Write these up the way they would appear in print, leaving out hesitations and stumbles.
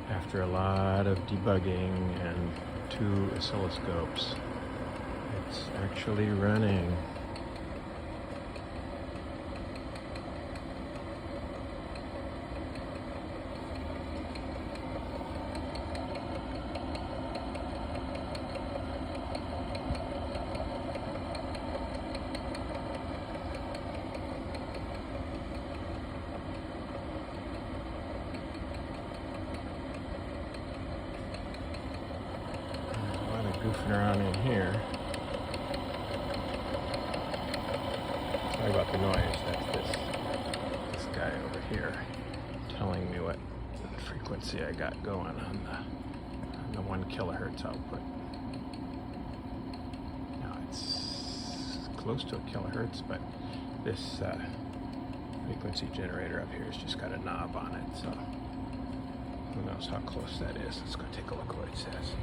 After a lot of debugging and 2 oscilloscopes, it's actually running. Goofing around in here. Sorry about the noise. That's this guy over here telling me what frequency I got going on the 1 kilohertz output. Now it's close to a kilohertz, but this frequency generator up here has just got a knob on it, so who knows how close that is. Let's go take a look at what it says.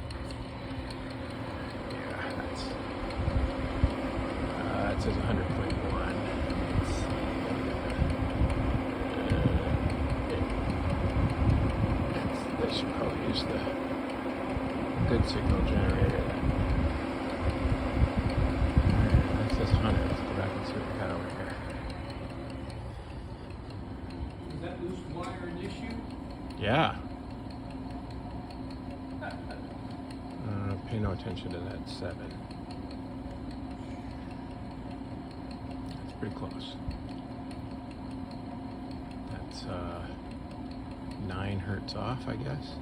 It says 100.1. They should probably use the good signal generator. It says 100. Let's go back and see what we got over here. Is that loose wire an issue? Yeah. Pay no attention to that 7. That's pretty close. That's 9 hertz off, I guess.